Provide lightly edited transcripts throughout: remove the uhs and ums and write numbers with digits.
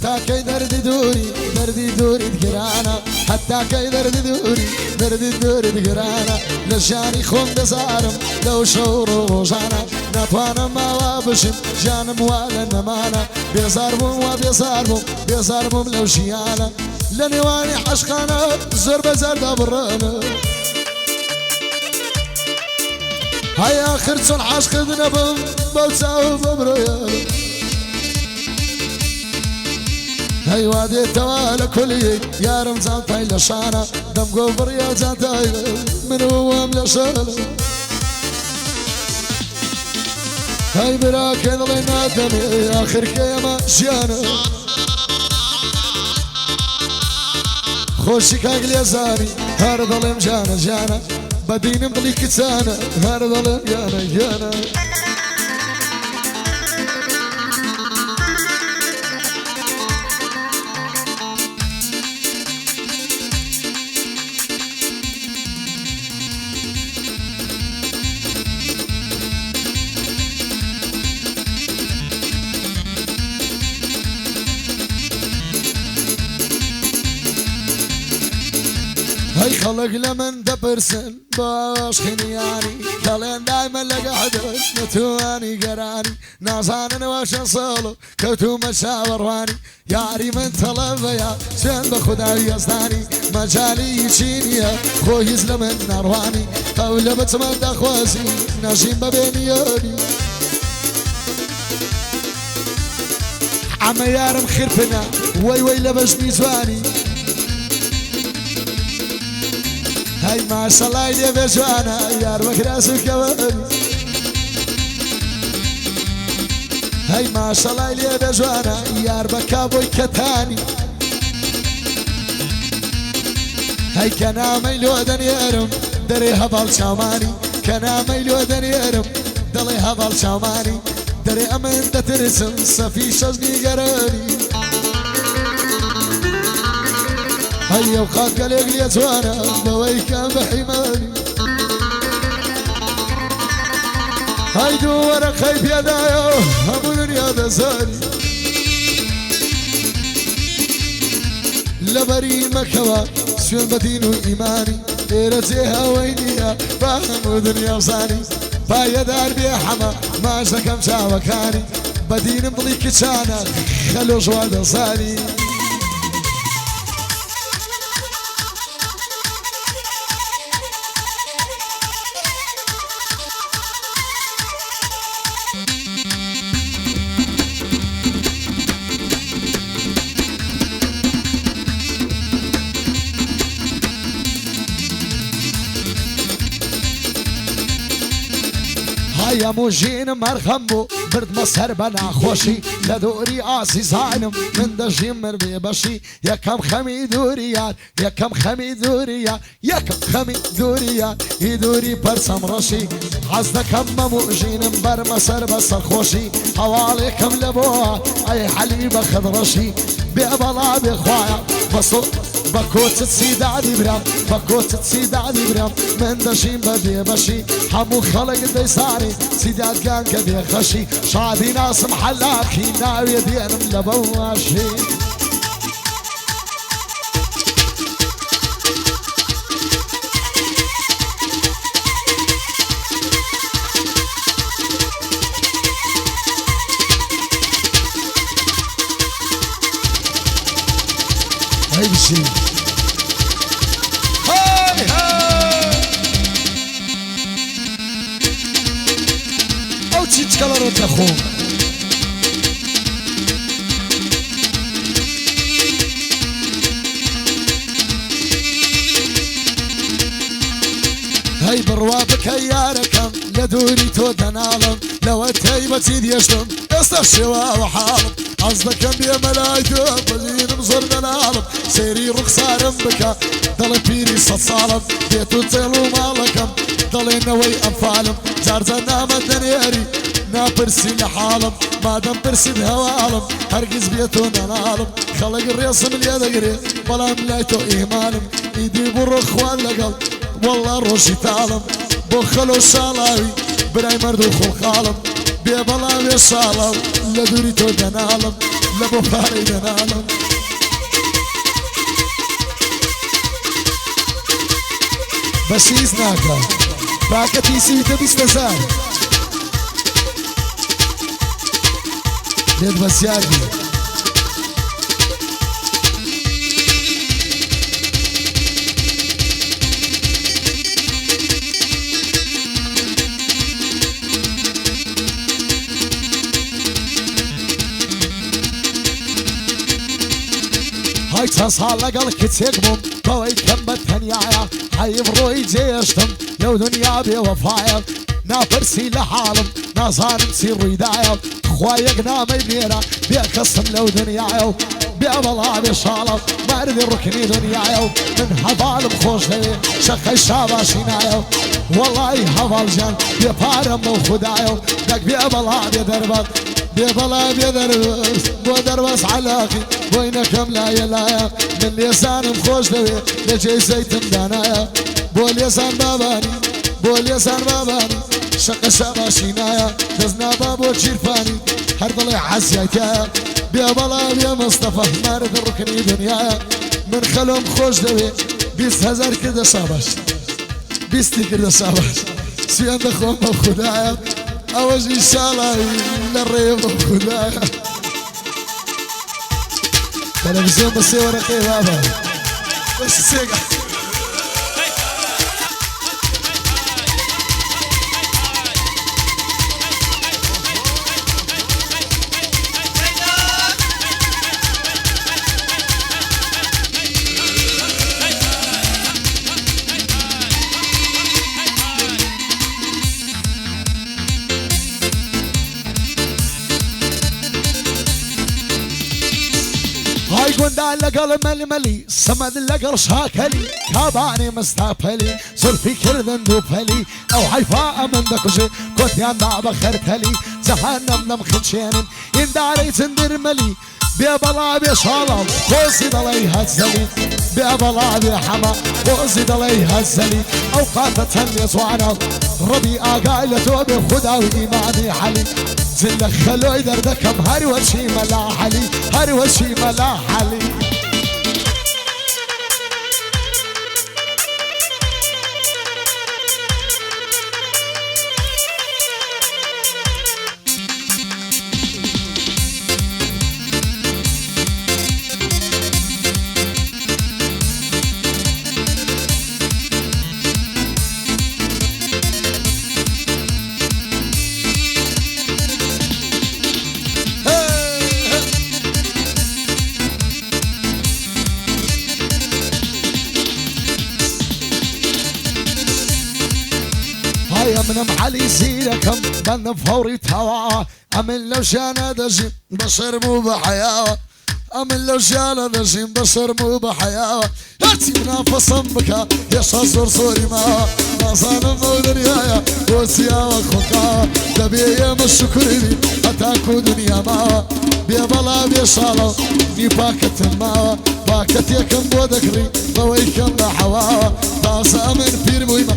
تا كي دردي دوري دقرانا حتى كي دردي دوري دقرانا لجاني خون بزارم لو شور روجانا نتوانا ما وابشم جانم ولا نمانا بيزاربم لو شيانا لنواني عشقانا زر بزار دابرانا هيا خرصون عشق ذنبم بوتساو ببريانا هاي وادي توالى كلي يا رمزان تاي لشانا دم قبر يا زانتاي من هو ملشانا هاي براك ظلينا دمي اخر كيما جانا خوشي كاقل يا زاني هار ظلم جانا بدين مضلي كتانا هار ظلم جانا هاي خلق لمن دبرسن باش خنياني خلين دايما لقعدن نتواني قراني نازان واش صالو كوتو مشاور واني ياري من طلب يا سين بخدا يزداني مجالي يشينيا خو يزلم النارواني قول بتمد اخوازي ناجين ببينيوني عم يارم خرفنا وي لبجني زواني هاي ما شاء الله يا بجوانا يار بكراس الكواني هاي ما شاء الله يا بجوانا يار بكابوي كتاني هاي كنا ميلو دنيارم دري هبال شاماني كنا ميلو دنيارم دلي هبال شاماني دري امن دترسم صفي شجني قراني هيا وخاك قليق يتوانا بوي كان بحماني هاي دورك خيب يدايا همو دنيا دزاني لبري مكوا سيون بدينو إيماني إيرتيها وينيا باهمو دنيا وصاني بايا دار بيا حما ما شكم شاوكاني بدين مضلي كتانا خلو جواد صاني يا موجين مرخمو برد مسهر بنا خوشي لدوري عزيزانم من دجيم مربي بشي يا كم خمي دوريان يا كم خمي دوريان يا كم خمي دوريان يدوري برسم رشي عزدكم موجين بر مسهر بسر خوشي حواليكم لبوا اي حليب خضرشي بأبلا بخوايا بصو بكوت تسيد عدي برام بكوت تسيد عدي برام من دشين بدي بشي حمو خلق ديساني سيدات كان كبير خشي شادي ناس محلاكي ناوي دينم لبواشي هاي بشي كلر تخو هاي بروابك هياركم لدوري تودن عالم لو التيبة يشتم استشوا وحالم قصدك بيا ملايكة بزين مصر العالم سيري رخصارم بكا ضل بيري صالم بيتو تلو مالكم ضل نوي انفالم زارزنا مدنياري نابرسي لحالم ما دام برسد هوالم هرقز بيتون العالم خلق الرياص من اليد قري بلا ملايتو ايمانم ايدي برخ والقلب والله روشي تعلم بخلو شالاوي براي مردو خلقالم بێبەڵا بێ شاڵەڵ لە دووری تۆ دەناڵم لە بۆ پارەی دەناڵم بەشیز ناکە باکەتی سیتە 20,000 لێت بەسیار بی های چەند ساڵ لەگەڵ کچێک بووم بەوەی کەم بە تەنیایە حەیف ڕۆی جێشتم لەو دنیا بێوەفایە ناپرسی لە حاڵم نازانم چی ڕوویدایە خوا یەک نامەی بێرە بێ کەسم لەو دنیایە و بێبەڵا بێ شاڵە مەردی ڕوکنی دنیایە و من هەڤاڵم خۆش دەوێ شەقەی شاباشی نایە و وەڵی هەڤاڵجان بێ پارەم بۆ خودایە و دەک بێبەڵا بێ دەربەت بێبەڵا بێ دەربەس بۆ دەربەس عەلاقی بۆی نەکەم لایە لایە من لێزانم خۆش دەوێ لە جێی زەیتم دانایە بۆ لێزان بابانی بۆ لێزان بابانی شەقە شاباشی نایە دەست نابا بۆ چیرپانی هەر دڵێ حەزیایتایە بێبەڵا بێ مستەفە مەرد ڕوکنی دنیایە من خەلۆم خۆش دەوێ 20,000 کردە شاباش 20 کردە شاباش سوێن دەخۆم بە خودایە ئەوەش ئینشاڵڵا لە ڕێ بە خودایە تەلەڤیزیۆن بە 3 وەرەقەی بابە بەس سێگە هاي قندان لقل ململي صمد لقل شاكلي كاباني مستقبلي زلفي كردن دوبلي او حيفاء من دكوشي كنت يانا بخرتلي زهنم نمخنشين ينداري تندر ملي بيبلا بيشالم بوزيد عليها الزلي بيبلا بيحما بوزيد عليها الزلي اوقات يسوانا ربي اقايلته بخدا وايماني حلي زلك خلوي دردكم هر وشي ملا حلي هر وشي ملا حلي منم علي زيركم من فوري توا أمن لو شانا دجيم بشر مو بحياة أمن لو شانا دجيم بشر مو بحياة هاتي منافسا بك يا شازور صوري ما صانم مو دنيايا وسيا وخوكا دبي مش شكري أتاكو دنيا ما بيبلا بيشالو في باكت ما باكت يكم بودكري بويكم لحوا تاسا من بير مهمة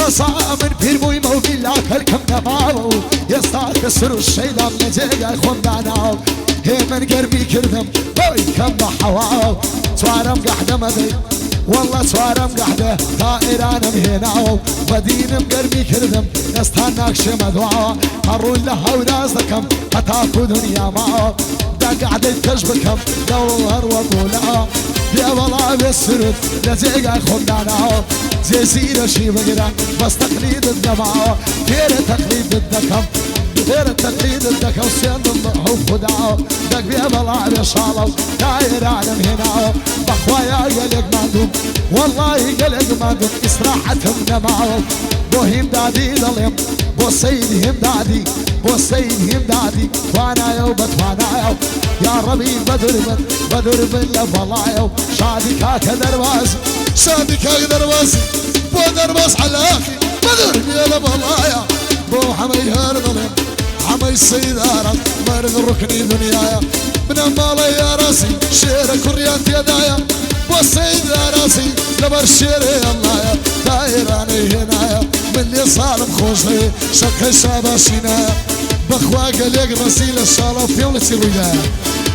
من بير مهمة وبيلا كلكم نماو يستاك سرو الشيلام لجيجا يخون داناو هي من قربي كردم بويكم لحوا توارم قحدة مدي والله توارم قحدة طائرانا مهناو بدينم قربي كردم يستاناك شمدوا هرون لها ورازكم هتاكو دنيا معو دا قعدة تجبكم دور وطولا يا والله بالسرد لزيقا خندانا زي زيرة شي بقرا بس تقليد الدماء غير تقليد الدكم غير تقليد الدكم سيان الله خداو دق بيا والله بشالو داير عالم هنا بخوايا قلق مندوب والله قلق مندوب استراحتهم نماو بوهم دادي ظلم بو سيدهم دادي بو سيدهم دادي وانا يو بتوانا يو يا ربي بدر بن لفلايو شادي كاك درواز شادي كاك دروازي بو درواز علاقي بدر بن لفلايا بو حمي هرظلم حمي السيدارة مرض ركني دنيايا من امالي يا راسي شيرك وريانت يدايا بو السيداراسي لبر شيري الله يا دايراني هنايا من اللي صالم خوشي شك شاباشينا بخوا قليق رسيل الشرف يوم السروية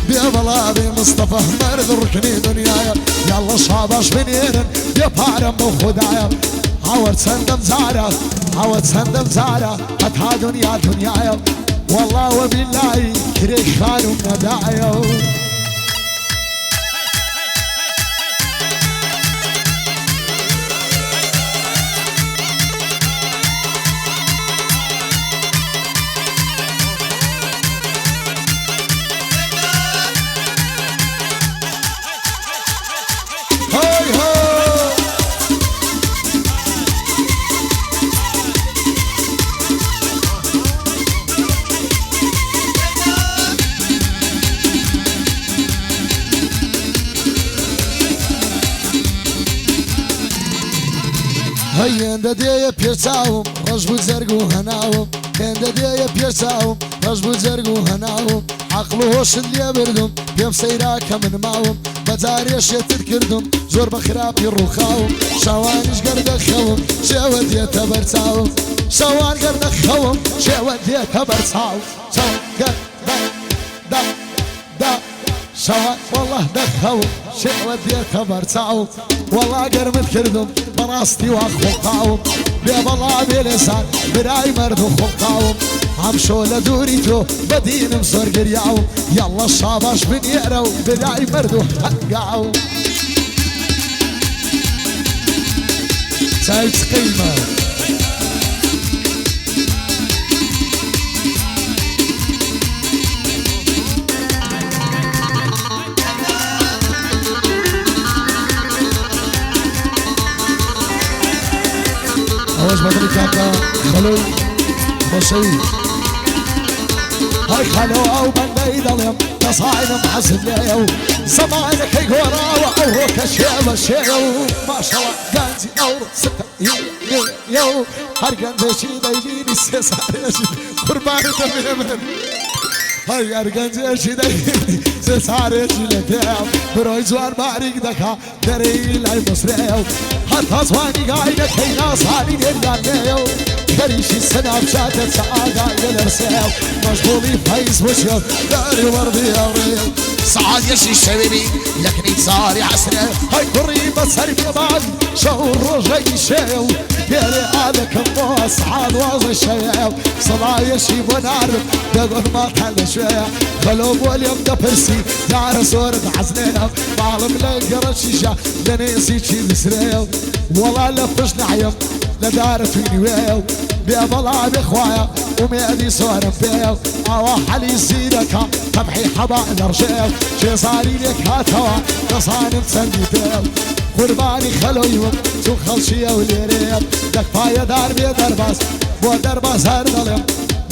بيبلا بي مصطفى مرد ركني دنيايا يلا شاباش بنيرن بيبارم وخدايا عود سندم زارة عود سندم زارة هتها دنيا دنيايا والله وبالله كريك خانو ندايا هيا دديا بيرساوم رجبو زرقو هناوم هيا دديا بيرساوم رجبو زرقو هناوم عقلوش اللي بردم بيم سيراك من ماوم بتاريش تذكردم زور بخرابي الرخاوم شوانش قرد خوم شود يتبرساوم شوان قرد خوم شود يتبرساوم شوان قرد دا شوان والله دخو شود يتبرساوم والله قرمت كردم براستي واخوقاوم بيب الله بلسان براي مرد وخوقاوم عمشو لدوريتو بدين مصر قرياوم يلا الشاباش بنيرو براي مرد وحقاوم سايت قيمة أوش بدري كاكا خلوي بسيط هاي خلو أو بندي ضليم تصاعد محسن ليو زمانك يقورا وأوه كشيب الشيو ما شاء الله كانتي أورو ستة يو هرقان بيشي دايجيني سيساريشي قرباني تميمن هاي هرقان بيشي دايجيني سيساريشي لكيو بروي زوان ماريك دكا دري لاي مصريو حتى زواني قايدة كينا صاني نيرقانيو كريشي سناب شاتت سعادة يلرسيو مشغولي فايز وشيو داري وردي أوريو سعاد يشي الشبيبي لكني صاري عسري هاي قريبة سربي بعد شهور رجعي شيو يالي هذا كمو سعاد واضي شيو صلاة يشي بنعرف دقون ما تحل شوية خلوب واليوم دبرسي دار صورة عزلينا معلم لقرا شيشة لنيسي شي بسريو والله لفش نعيم لدار فيني ويو بيب الله بإخوايا وميدي صور بيو أوا حلي زيدك تبحي حبا نرجيو شي صاري لك هاتوا تصانم سندي بيو قرباني خلو يوم شو خلشي وليريب دك فايا دار بي درباز بو درباز هر ظلم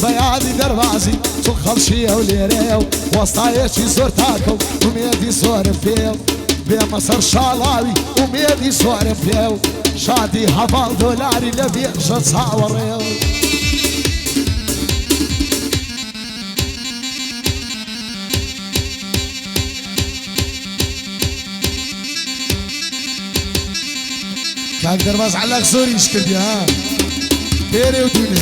بيادي دربازي شو خلشي وليريب وسطايشي زورتاكو وميدي صور بيو بمصر شالاوي وميدي صور بيو شادي حفال دولاري لبي شد صاوريو كاك درباز علق سوري اشكل ها بيري ودوني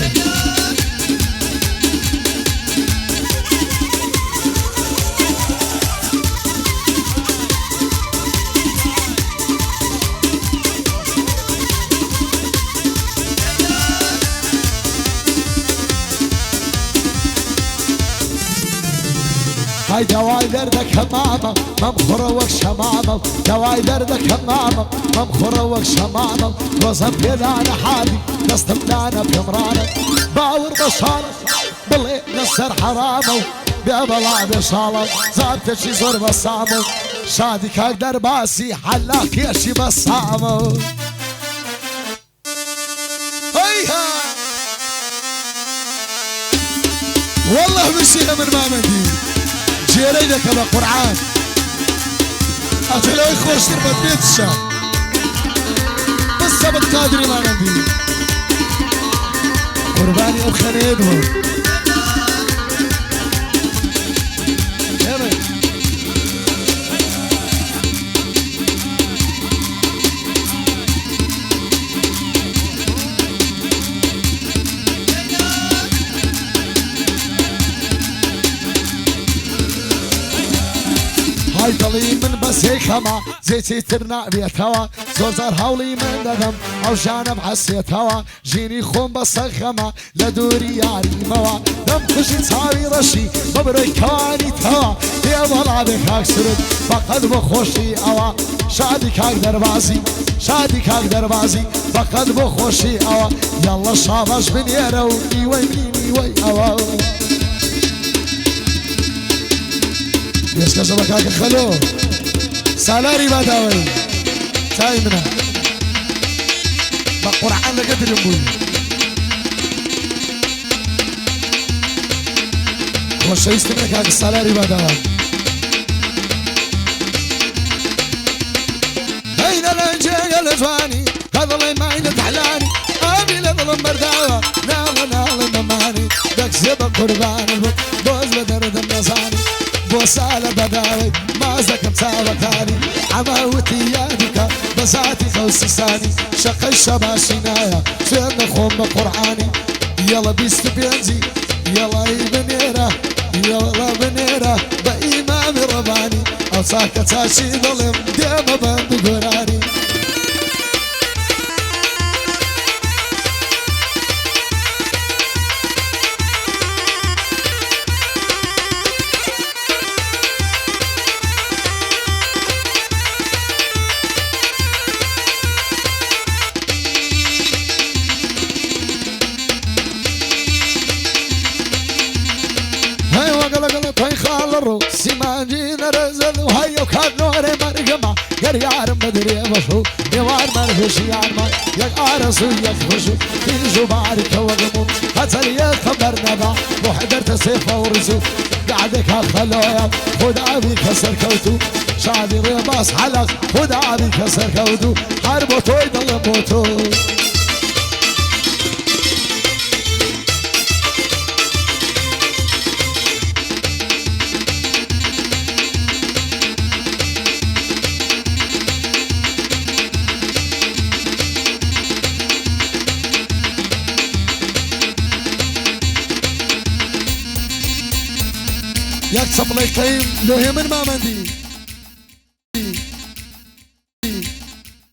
هاي دواي دردك همامة ممخروك شمامة دواي دردك همامة ممخروك شمامة وزن بيدانا حادي نستمدانا بمرانا باور بشارة بالله نسر حرامه بيبلا بشالة زابت شي زور بسامه شادي كاك درباسي حلاك يشي بسامه هيها والله مشينا من ما مدي جيريدك ابا قرعان اتلو يخوش تربط بيت الشام بس سبت قادري ما ندي قرباني اب خنيدهم هيدڵی من بەسێ خەما زێتی تر نابێتەوە زۆر زار هەوڵی من دەدەم ئەو ژانم حەسێتەوە ژینی خۆم بە سەرخەما لە دووری یاریمەوە دەم خوشی چاوی ڕەشی بە برۆی کەوانیتەوە پێوەڵا بێ کاک سرت فەقەت بۆ خۆشی ئەوە شادی کاک دەربازی شادی کاک دەربازی فەقەت بۆ خۆشی ئەوە یاڵە شابەش بنێرە و نیوەی نیوەی ئەوە پێشکەشە بە کاکە خەلۆ سالاری باداوەی چای منە بە قورعان لەگەترم بووی خۆشەویستم لە کاکە سالاری باداوە هەینە لە جێگە لە جوانی هەدڵی ماینە تەحلانی ئامی لە دڵم بەرداوە ناڵە ناڵە نەمانی دەکسێ بە قوربانم بوو بۆز بە دەردم نەزانی بۆ سالە بەداوەی ماز دەکەم چاوەکانی ئەماوتی یادیکە بە زاتی خەوسیسانی شەقەی شەباشی نایە فێر نەخۆم بە قورعانی یەڵە 25 یەڵایی بنێرە یەڵە بنێرە بە ئیمامی ڕەبانی ئەو چاکە چاچی دڵێم دێمە بەند و گۆرانی سیمانجی نرزل و هیو کار نور مرگما گر یارم بدری بشو دیوار مرهشی یارمان یک آرزو یک خوشو تیجو بارک و غمو هتل یک خبر ندا محضر تصیف و رزو قعدك هالخلايا خدا بي كسر كوتو شادي ريباس حلق خدا بي كسر كوتو حربو توي ضل موتو یک چپڵی قەیم لۆهێ من مامەندی